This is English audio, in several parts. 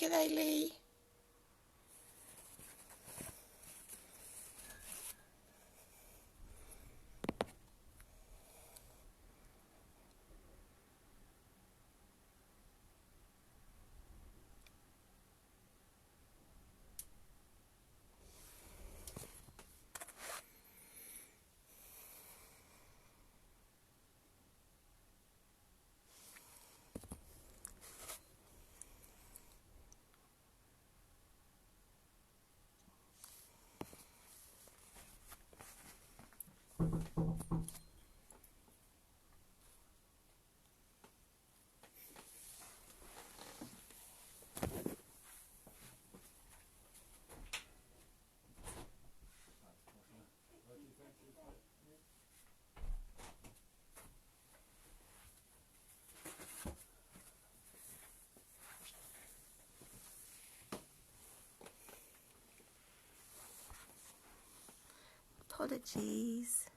ukulele. Apologies.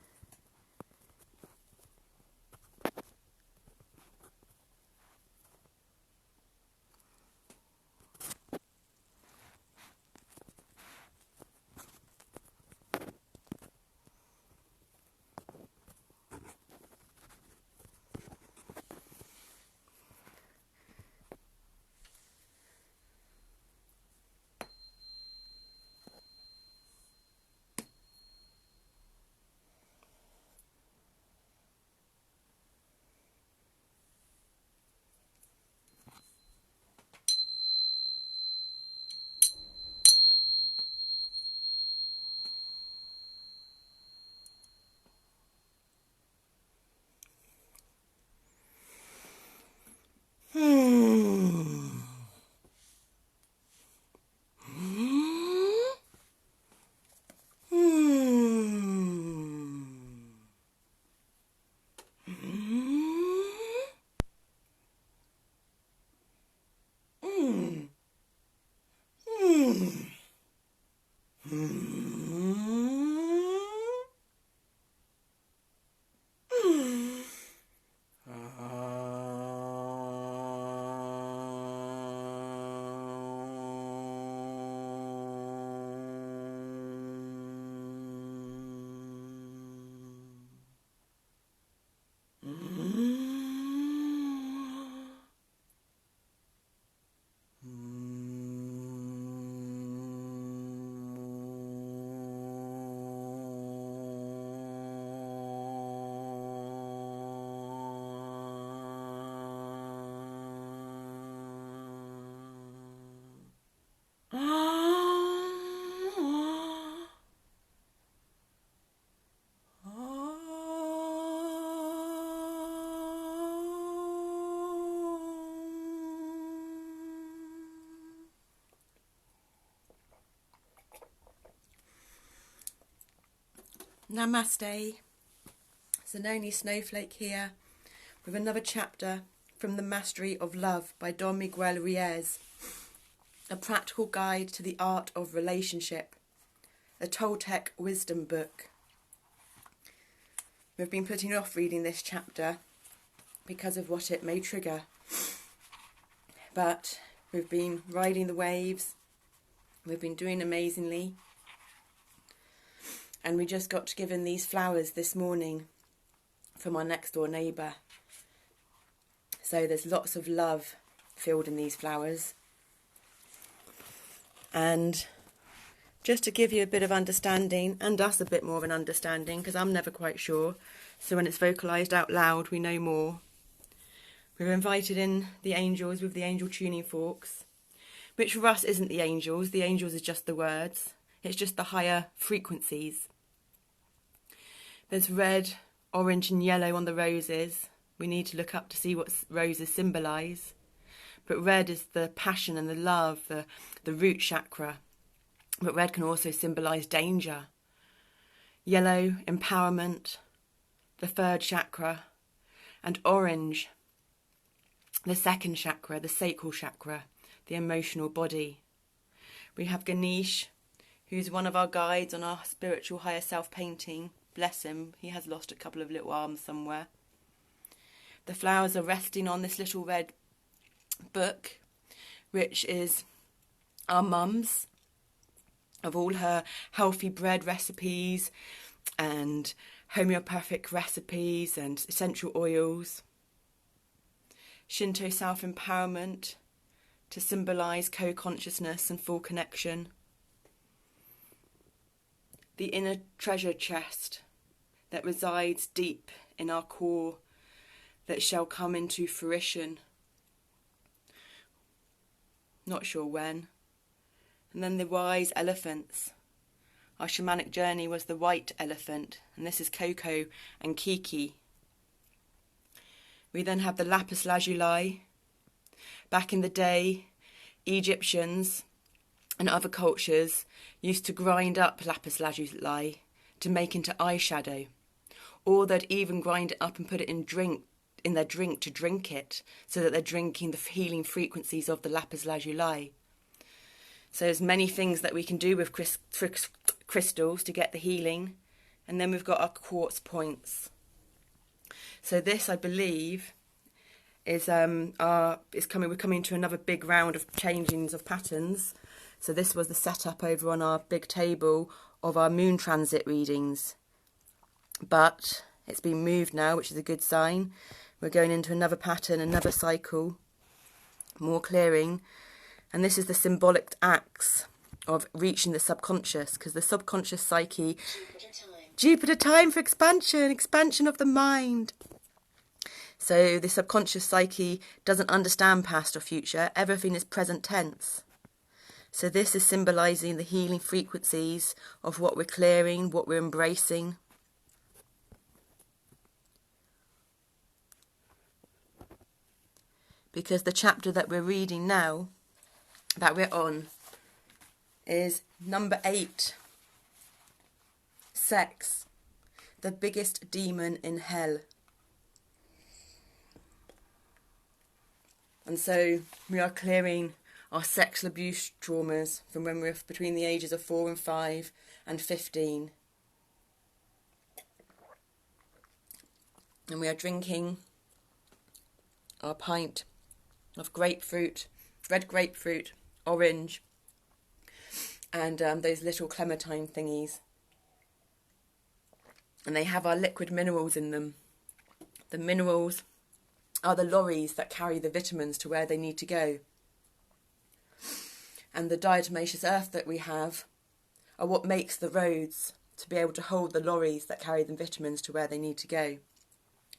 Namaste. Zanoni Snowflake here with another chapter from The Mastery of Love by Don Miguel Ruiz, a practical guide to the art of relationship, a Toltec wisdom book. We've been putting off reading this chapter because of what it may trigger, but we've been riding the waves, we've been doing amazingly. And we just got given these flowers this morning from our next door neighbour. So there's lots of love filled in these flowers. And just to give you a bit of understanding, and us a bit more of an understanding, because I'm never quite sure. So when it's vocalised out loud, we know more. We've invited in the angels with the angel tuning forks, which for us isn't the angels. The angels is just the words. It's just the higher frequencies. There's red, orange and yellow on the roses. We need to look up to see what roses symbolise. But red is the passion and the love, the root chakra. But red can also symbolise danger. Yellow, empowerment, the third chakra. And orange, the second chakra, the sacral chakra, the emotional body. We have Ganesh, who's one of our guides on our spiritual higher self painting. Bless him, he has lost a couple of little arms somewhere. The flowers are resting on this little red book, which is our mum's, of all her healthy bread recipes and homeopathic recipes and essential oils. Shinto self-empowerment to symbolise co-consciousness and full connection. The inner treasure chest that resides deep in our core that shall come into fruition. Not sure when. And then the wise elephants. Our shamanic journey was the white elephant, and this is Coco and Kiki. We then have the lapis lazuli. Back in the day, Egyptians and other cultures used to grind up lapis lazuli to make into eyeshadow, or they'd even grind it up and put it in their drink to drink it, so that they're drinking the healing frequencies of the lapis lazuli. So there's many things that we can do with crystals to get the healing, and then we've got our quartz points. So this, I believe, is we're coming to another big round of changings of patterns. So this was the setup over on our big table of our moon transit readings, but it's been moved now, which is a good sign. We're going into another pattern, another cycle, more clearing, and this is the symbolic acts of reaching the subconscious, because the subconscious psyche, Jupiter time for expansion of the mind. So the subconscious psyche doesn't understand past or future, everything is present tense. So this is symbolising the healing frequencies of what we're clearing, what we're embracing. Because the chapter that we're reading now, that we're on, is number 8. Sex, the biggest demon in hell. And so we are clearing our sexual abuse traumas from when we're between the ages of 4 and 5 and 15. And we are drinking our pint of grapefruit, red grapefruit, orange, and those little clementine thingies. And they have our liquid minerals in them. The minerals are the lorries that carry the vitamins to where they need to go. And the diatomaceous earth that we have are what makes the roads to be able to hold the lorries that carry the vitamins to where they need to go.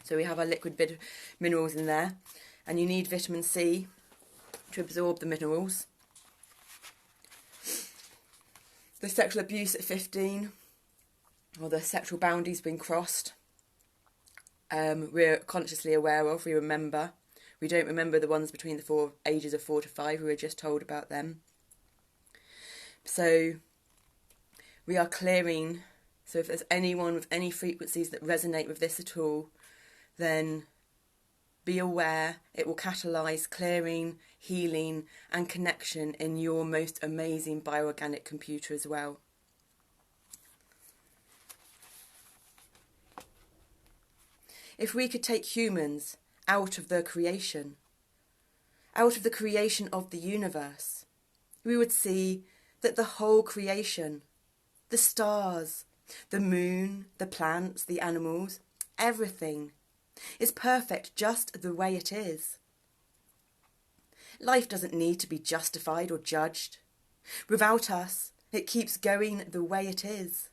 So we have our liquid minerals in there, and you need vitamin C to absorb the minerals. The sexual abuse at 15, or the sexual boundaries being crossed, we're consciously aware of, we remember. We don't remember the ones between the ages of 4 to 5, we were just told about them. So we are clearing, so if there's anyone with any frequencies that resonate with this at all, then be aware it will catalyse clearing, healing and connection in your most amazing bioorganic computer as well. If we could take humans out of the creation of the universe, we would see that the whole creation, the stars, the moon, the plants, the animals, everything is perfect just the way it is. Life doesn't need to be justified or judged. Without us, it keeps going the way it is.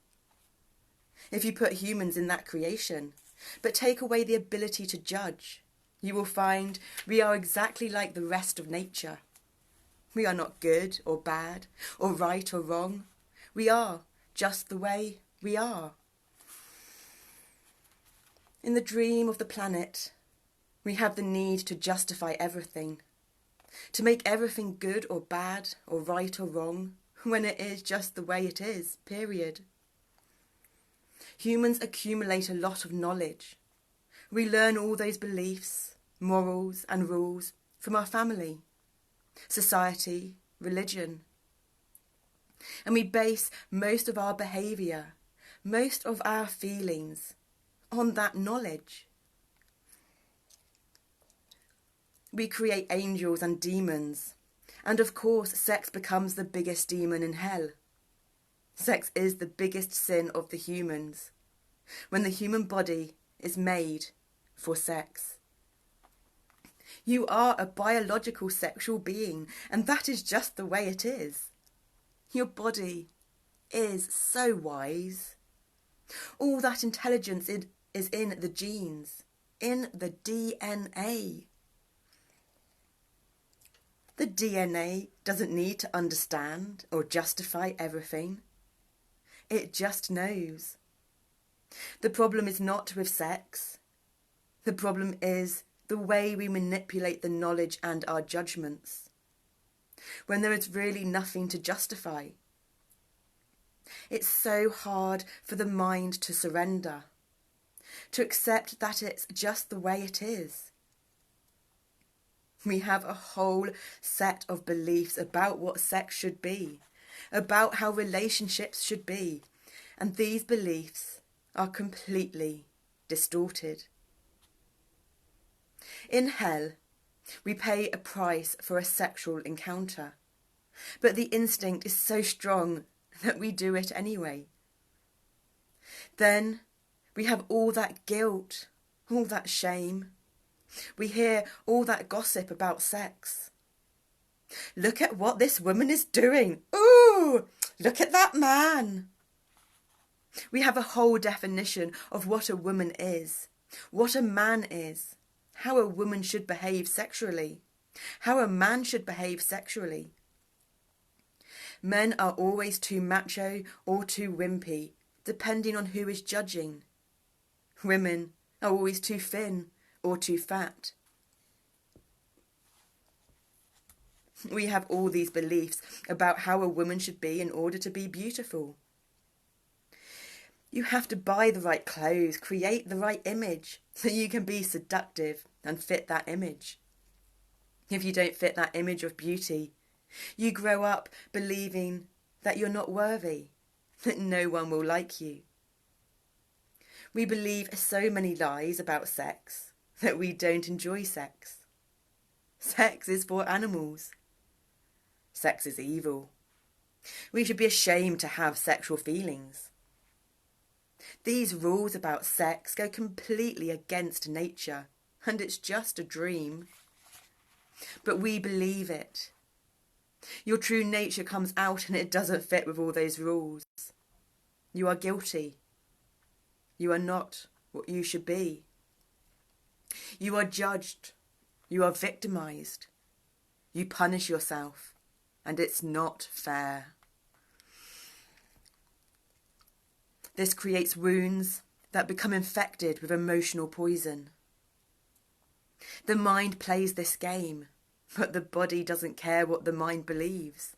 If you put humans in that creation, but take away the ability to judge, you will find we are exactly like the rest of nature. We are not good or bad, or right or wrong. We are just the way we are. In the dream of the planet, we have the need to justify everything, to make everything good or bad, or right or wrong, when it is just the way it is, period. Humans accumulate a lot of knowledge. We learn all those beliefs, morals and rules from our family, society, religion. And we base most of our behaviour, most of our feelings on that knowledge. We create angels and demons And of course, sex becomes the biggest demon in hell. Sex is the biggest sin of the humans, when the human body is made for sex. You are a biological sexual being, and that is just the way it is. Your body is so wise. All that intelligence is in the genes, in the DNA. The DNA doesn't need to understand or justify everything. It just knows. The problem is not with sex. The problem is the way we manipulate the knowledge and our judgments, when there is really nothing to justify. It's so hard for the mind to surrender, to accept that it's just the way it is. We have a whole set of beliefs about what sex should be, about how relationships should be, and these beliefs are completely distorted. In hell, we pay a price for a sexual encounter, but the instinct is so strong that we do it anyway. Then we have all that guilt, all that shame. We hear all that gossip about sex. Look at what this woman is doing. Ooh, look at that man. We have a whole definition of what a woman is, what a man is, how a woman should behave sexually, how a man should behave sexually. Men are always too macho or too wimpy, depending on who is judging. Women are always too thin or too fat. We have all these beliefs about how a woman should be in order to be beautiful. You have to buy the right clothes, create the right image, so you can be seductive and fit that image. If you don't fit that image of beauty, you grow up believing that you're not worthy, that no one will like you. We believe so many lies about sex that we don't enjoy sex. Sex is for animals. Sex is evil. We should be ashamed to have sexual feelings. These rules about sex go completely against nature, and it's just a dream. But we believe it. Your true nature comes out and it doesn't fit with all those rules. You are guilty. You are not what you should be. You are judged. You are victimized. You punish yourself, and it's not fair. This creates wounds that become infected with emotional poison. The mind plays this game, but the body doesn't care what the mind believes.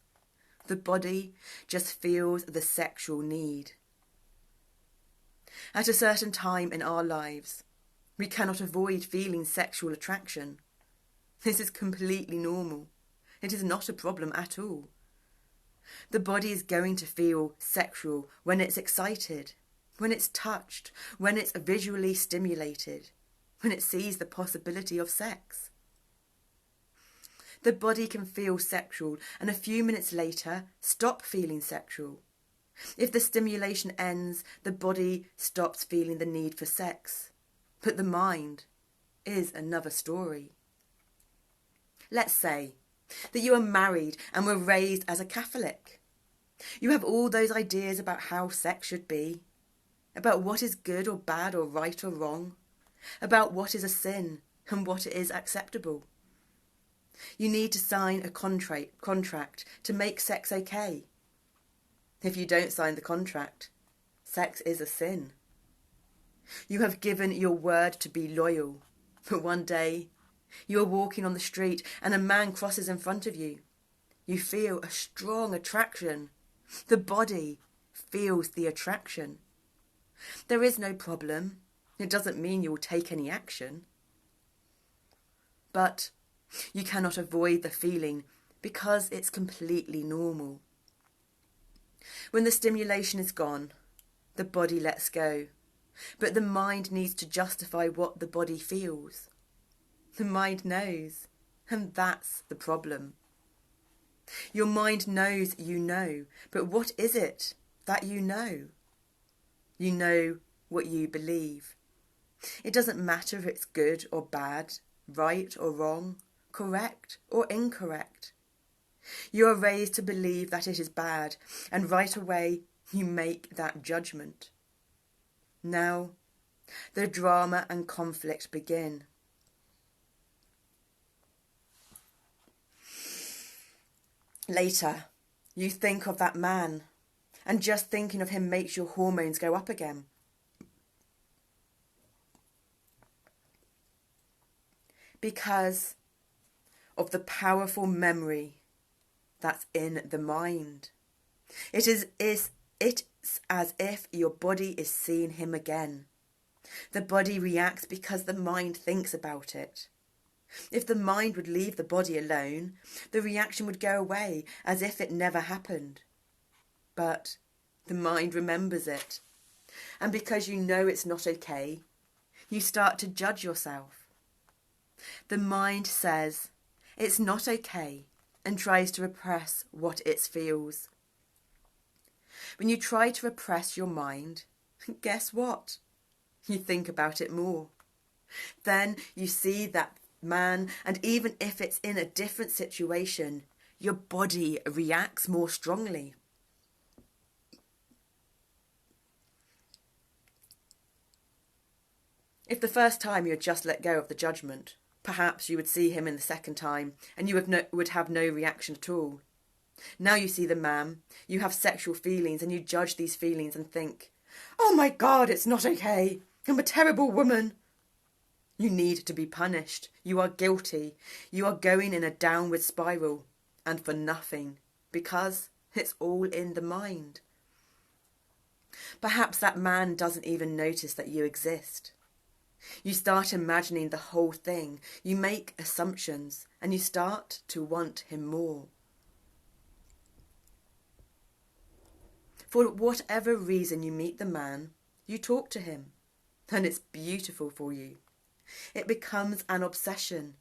The body just feels the sexual need. At a certain time in our lives, we cannot avoid feeling sexual attraction. This is completely normal. It is not a problem at all. The body is going to feel sexual when it's excited, when it's touched, when it's visually stimulated, when it sees the possibility of sex. The body can feel sexual and a few minutes later stop feeling sexual. If the stimulation ends, the body stops feeling the need for sex. But the mind is another story. Let's say that you are married and were raised as a Catholic. You have all those ideas about how sex should be, about what is good or bad or right or wrong, about what is a sin and what is acceptable. You need to sign a contract to make sex okay. If you don't sign the contract, sex is a sin. You have given your word to be loyal, but one day you are walking on the street and a man crosses in front of you. You feel a strong attraction. The body feels the attraction. There is no problem. It doesn't mean you will take any action. But you cannot avoid the feeling because it's completely normal. When the stimulation is gone, the body lets go, but the mind needs to justify what the body feels. The mind knows, and that's the problem. Your mind knows you know, but what is it that you know? You know what you believe. It doesn't matter if it's good or bad, right or wrong, correct or incorrect. You are raised to believe that it is bad, and right away you make that judgment. Now, the drama and conflict begin. Later, you think of that man, and just thinking of him makes your hormones go up again. Because of the powerful memory that's in the mind. It's as if your body is seeing him again. The body reacts because the mind thinks about it. If the mind would leave the body alone, the reaction would go away as if it never happened. But the mind remembers it. And because you know it's not okay, you start to judge yourself. The mind says it's not okay and tries to repress what it feels. When you try to repress your mind, guess what? You think about it more. Then you see that man, and even if it's in a different situation, your body reacts more strongly. If the first time you had just let go of the judgment, perhaps you would see him in the second time and you would have no reaction at all. Now you see the man, you have sexual feelings and you judge these feelings and think, "Oh my God, it's not okay. I'm a terrible woman." You need to be punished. You are guilty. You are going in a downward spiral, and for nothing, because it's all in the mind. Perhaps that man doesn't even notice that you exist. You start imagining the whole thing. You make assumptions, and you start to want him more. For whatever reason you meet the man, you talk to him, and it's beautiful for you. It becomes an obsession.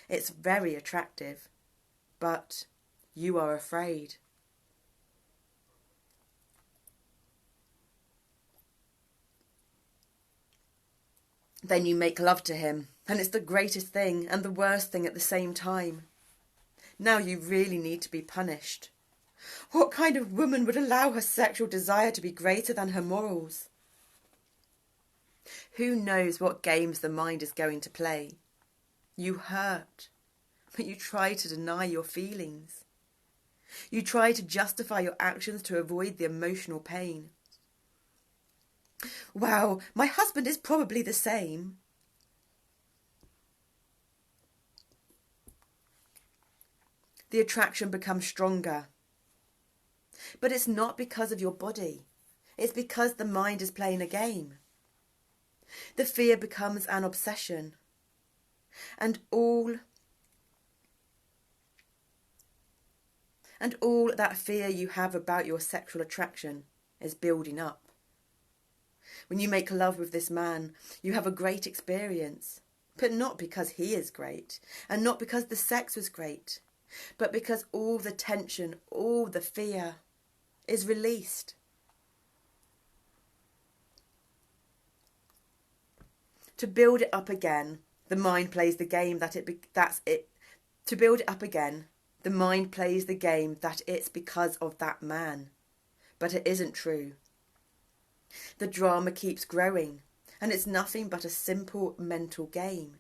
It's very attractive, but you are afraid. Then you make love to him, and it's the greatest thing and the worst thing at the same time. Now you really need to be punished. What kind of woman would allow her sexual desire to be greater than her morals? Who knows what games the mind is going to play? You hurt, but you try to deny your feelings. You try to justify your actions to avoid the emotional pain. Wow, my husband is probably the same. The attraction becomes stronger. But it's not because of your body. It's because the mind is playing a game. The fear becomes an obsession. And all that fear you have about your sexual attraction is building up. When you make love with this man, you have a great experience, but not because he is great, and not because the sex was great, but because all the tension, all the fear is released. To build it up again, the mind plays the game To build it up again, the mind plays the game that it's because of that man. But it isn't true. The drama keeps growing, and it's nothing but a simple mental game.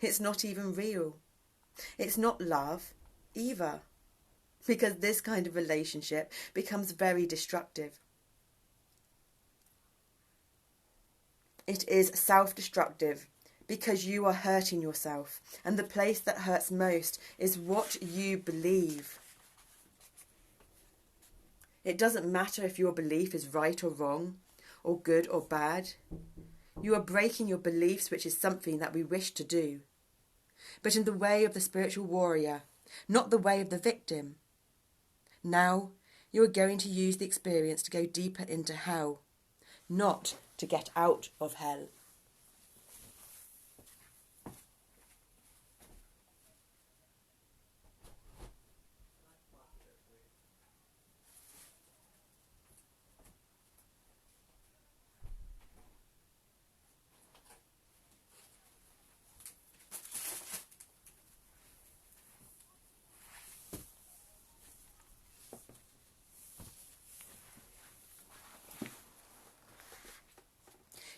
It's not even real. It's not love either, because this kind of relationship becomes very destructive. It is self-destructive because you are hurting yourself, and the place that hurts most is what you believe. It doesn't matter if your belief is right or wrong, or good or bad. You are breaking your beliefs, which is something that we wish to do, but in the way of the spiritual warrior, not the way of the victim. Now you are going to use the experience to go deeper into hell, not to get out of hell.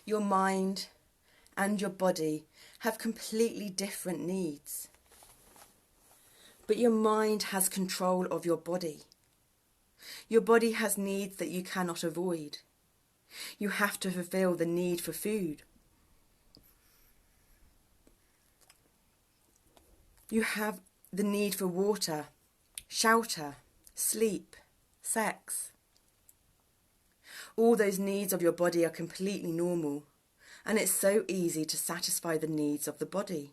Your mind and your body have completely different needs. But your mind has control of your body. Your body has needs that you cannot avoid. You have to fulfill the need for food. You have the need for water, shelter, sleep, sex. All those needs of your body are completely normal, and it's so easy to satisfy the needs of the body.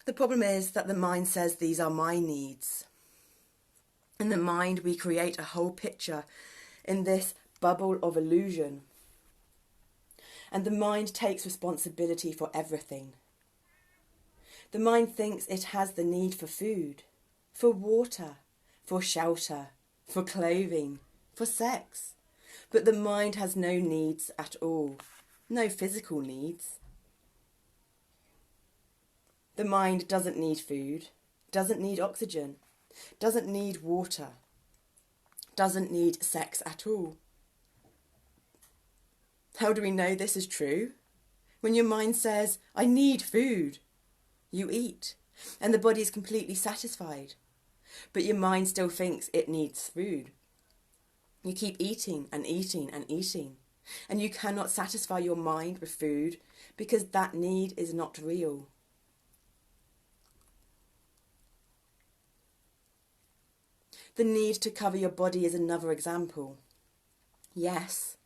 The problem is that the mind says these are my needs. In the mind, we create a whole picture in this bubble of illusion. And the mind takes responsibility for everything. The mind thinks it has the need for food, for water, for shelter, for clothing, for sex. But the mind has no needs at all, no physical needs. The mind doesn't need food, doesn't need oxygen, doesn't need water, doesn't need sex at all. How do we know this is true? When your mind says, I need food, you eat, and the body is completely satisfied. But your mind still thinks it needs food. You keep eating and eating and eating, and you cannot satisfy your mind with food because that need is not real. The need to cover your body is another example. Yes,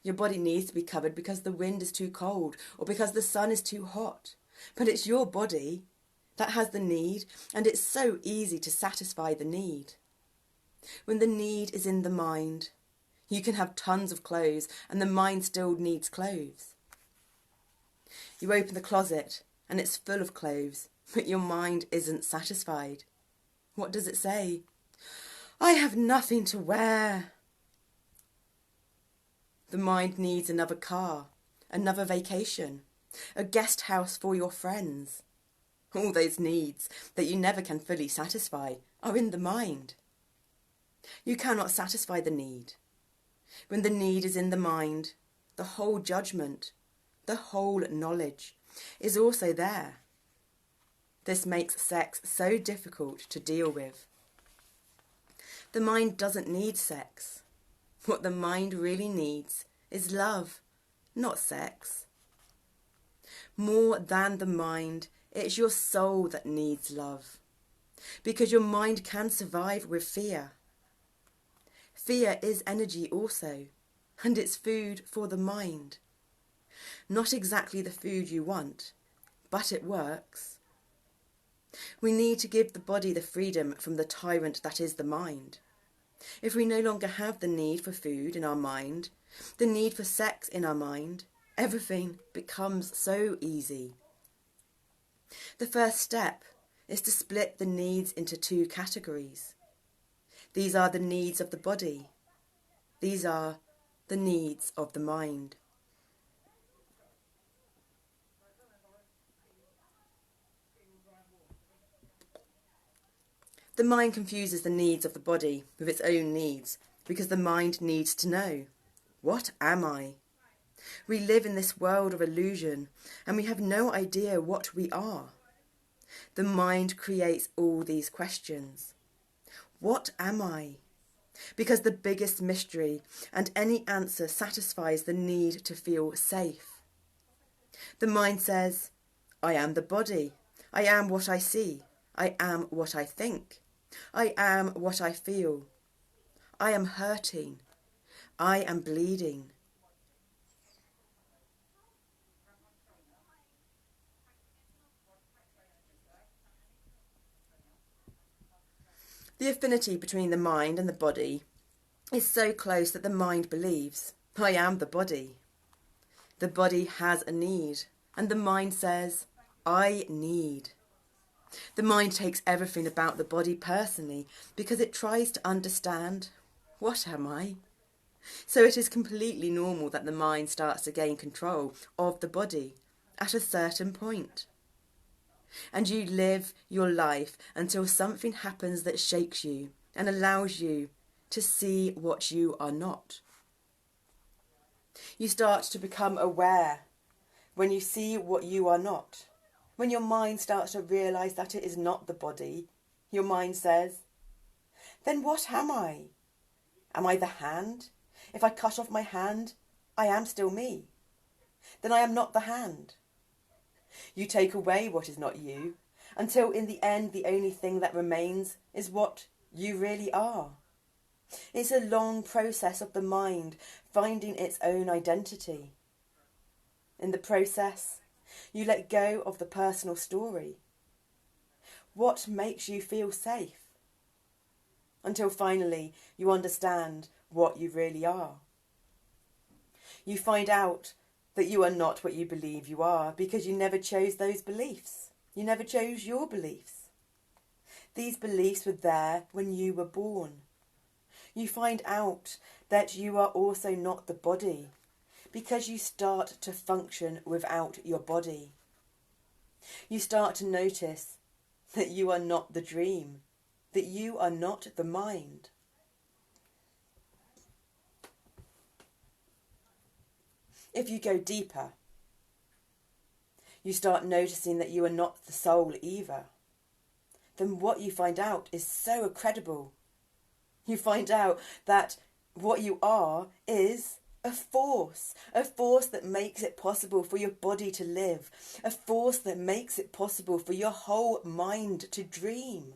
your body needs to be covered because the wind is too cold or because the sun is too hot. But it's your body that has the need, and it's so easy to satisfy the need. When the need is in the mind, you can have tons of clothes and the mind still needs clothes. You open the closet and it's full of clothes, but your mind isn't satisfied. What does it say? I have nothing to wear. The mind needs another car, another vacation, a guest house for your friends. All those needs that you never can fully satisfy are in the mind. You cannot satisfy the need. When the need is in the mind, the whole judgment, the whole knowledge is also there. This makes sex so difficult to deal with. The mind doesn't need sex. What the mind really needs is love, not sex. More than the mind, it's your soul that needs love. Because your mind can survive with fear. Fear is energy also, and it's food for the mind. Not exactly the food you want, but it works. We need to give the body the freedom from the tyrant that is the mind. If we no longer have the need for food in our mind, the need for sex in our mind, everything becomes so easy. The first step is to split the needs into two categories. These are the needs of the body. These are the needs of the mind. The mind confuses the needs of the body with its own needs because the mind needs to know, what am I? We live in this world of illusion and we have no idea what we are. The mind creates all these questions. What am I? Because the biggest mystery and any answer satisfies the need to feel safe. The mind says, I am the body. I am what I see. I am what I think. I am what I feel. I am hurting. I am bleeding. The affinity between the mind and the body is so close that the mind believes, I am the body. The body has a need, and the mind says, I need. The mind takes everything about the body personally because it tries to understand, what am I? So it is completely normal that the mind starts to gain control of the body at a certain point. And you live your life until something happens that shakes you and allows you to see what you are not. You start to become aware when you see what you are not. When your mind starts to realise that it is not the body, your mind says, then what am I? Am I the hand? If I cut off my hand, I am still me. Then I am not the hand. You take away what is not you, until in the end the only thing that remains is what you really are. It's a long process of the mind finding its own identity. In the process, you let go of the personal story. What makes you feel safe? Until finally you understand what you really are. You find out that you are not what you believe you are because you never chose those beliefs. You never chose your beliefs. These beliefs were there when you were born. You find out that you are also not the body because you start to function without your body. You start to notice that you are not the dream, that you are not the mind. If you go deeper, you start noticing that you are not the soul either. Then what you find out is so incredible. You find out that what you are is a force that makes it possible for your body to live, a force that makes it possible for your whole mind to dream.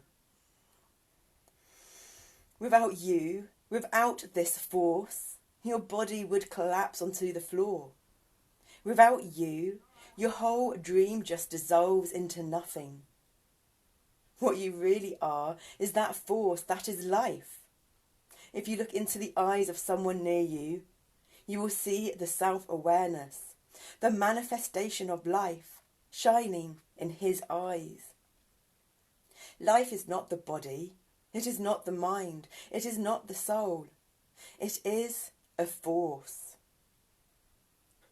Without you, without this force, your body would collapse onto the floor. Without you, your whole dream just dissolves into nothing. What you really are is that force that is life. If you look into the eyes of someone near you, you will see the self-awareness, the manifestation of life shining in his eyes. Life is not the body, it is not the mind, it is not the soul. It is a force.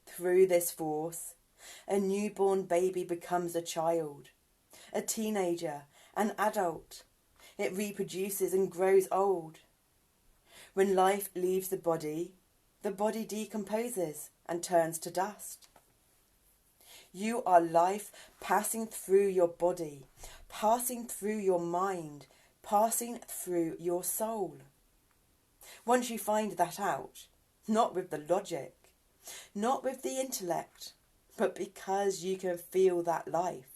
Through this force, a newborn baby becomes a child, a teenager, an adult. It reproduces and grows old. When life leaves the body decomposes and turns to dust. You are life passing through your body, passing through your mind, passing through your soul. Once you find that out, not with the logic, not with the intellect, but because you can feel that life,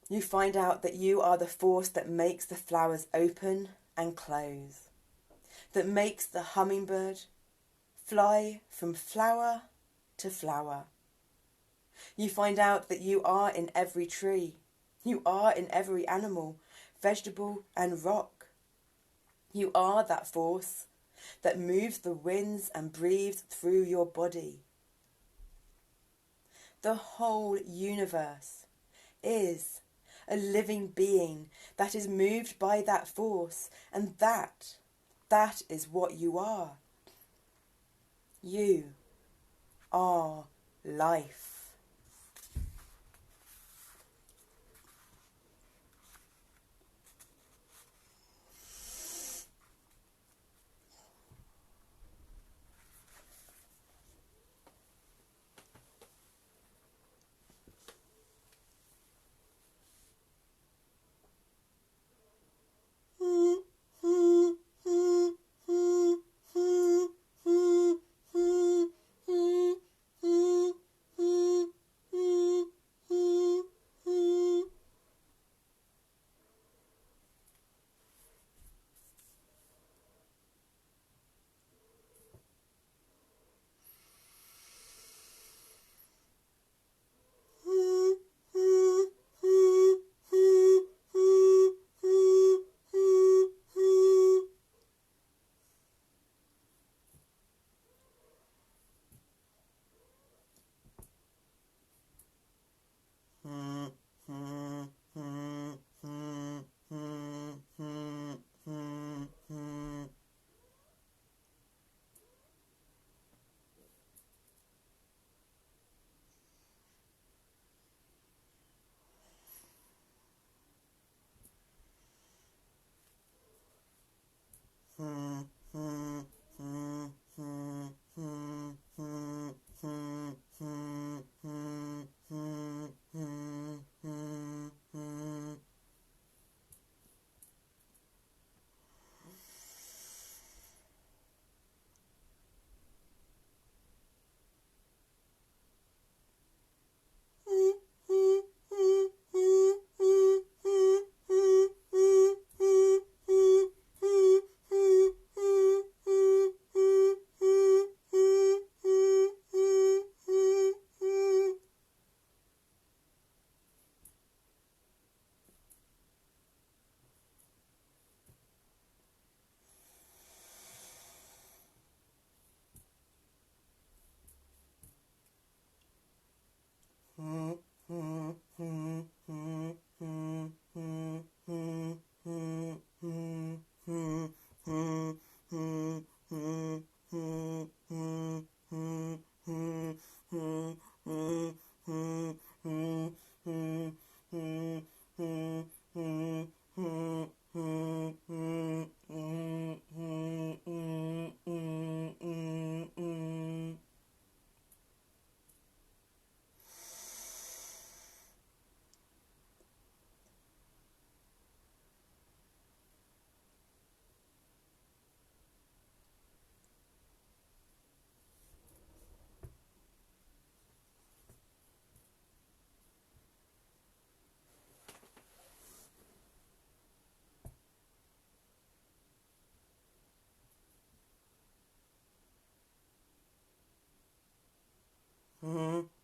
you find out that you are the force that makes the flowers open and close, that makes the hummingbird fly from flower to flower. You find out that you are in every tree, you are in every animal, vegetable and rock. You are that force that moves the winds and breathes through your body. The whole universe is a living being that is moved by that force, and that is what you are. You are life. Mm-hmm.